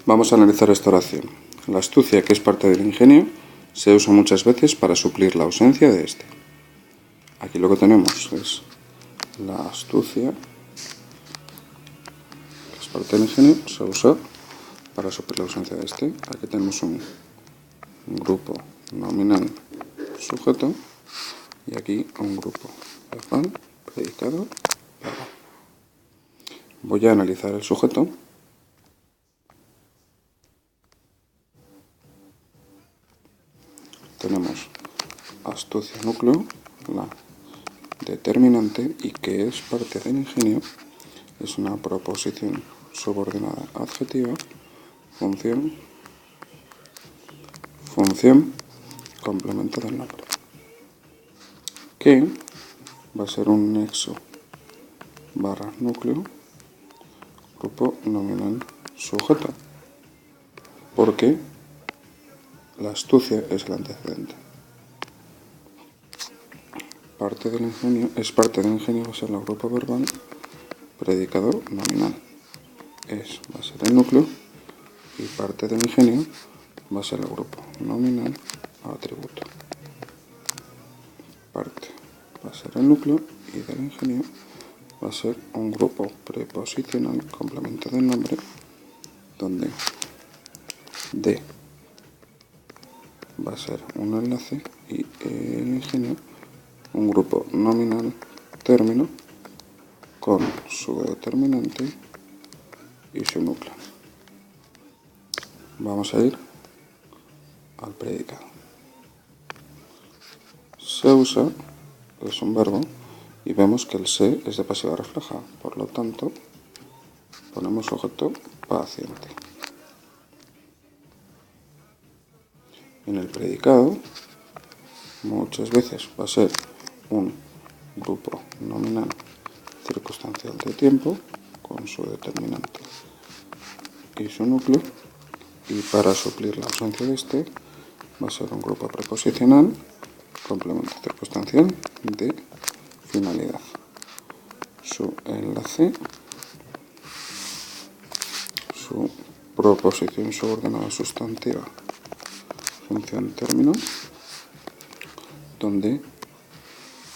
Vamos a analizar esta oración. La astucia, que es parte del ingenio, se usa muchas veces para suplir la ausencia de este. Aquí lo que tenemos es la astucia, que es parte del ingenio, se usa para suplir la ausencia de este. Aquí tenemos un grupo nominal sujeto y aquí un grupo verbal, predicado, verbo. Voy a analizar el sujeto. Tenemos astucia núcleo, la determinante, y que es parte del ingenio, es una proposición subordinada adjetiva, función, complemento del nombre, que va a ser un nexo barra núcleo, grupo nominal sujeto, porque la astucia es el antecedente. Parte del ingenio, va a ser el grupo verbal, predicado nominal. Va a ser el núcleo, y parte del ingenio va a ser el grupo nominal atributo. Parte va a ser el núcleo y del ingenio va a ser un grupo preposicional complemento del nombre, donde D va a ser un enlace y el ingenio un grupo nominal término con su determinante y su núcleo. Vamos a ir al predicado. Se usa, es un verbo, y vemos que el se es de pasiva refleja, por lo tanto ponemos sujeto paciente. En el predicado muchas veces va a ser un grupo nominal circunstancial de tiempo con su determinante y su núcleo, y para suplir la ausencia de este va a ser un grupo preposicional complemento circunstancial de finalidad, su enlace, su proposición subordinada sustantiva, función término, donde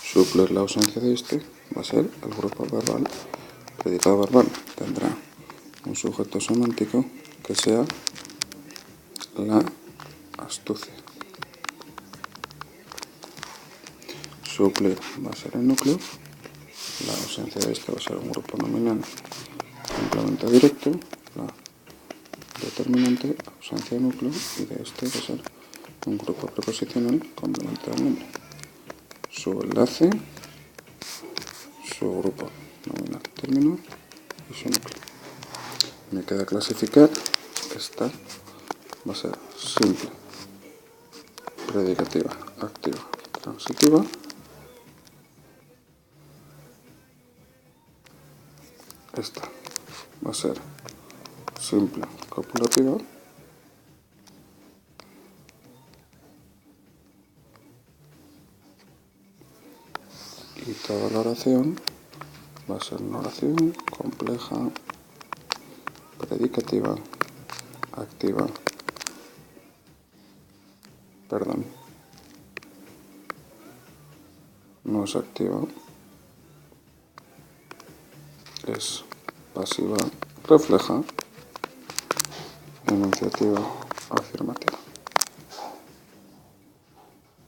suplir la ausencia de este va a ser el grupo verbal, predicado verbal. Tendrá un sujeto semántico que sea la astucia. Suplir va a ser el núcleo, la ausencia de este va a ser un grupo nominal complemento directo, la determinante, ausencia de núcleo, y de este va a ser un grupo preposicional complemento del nombre, su enlace, su grupo nominal término y su núcleo. Me queda clasificar. Esta va a ser simple, predicativa, activa, transitiva. Esta va a ser simple, copulativa. Y toda la oración va a ser una oración compleja, predicativa, activa, no es activa, es pasiva, refleja, enunciativa, afirmativa.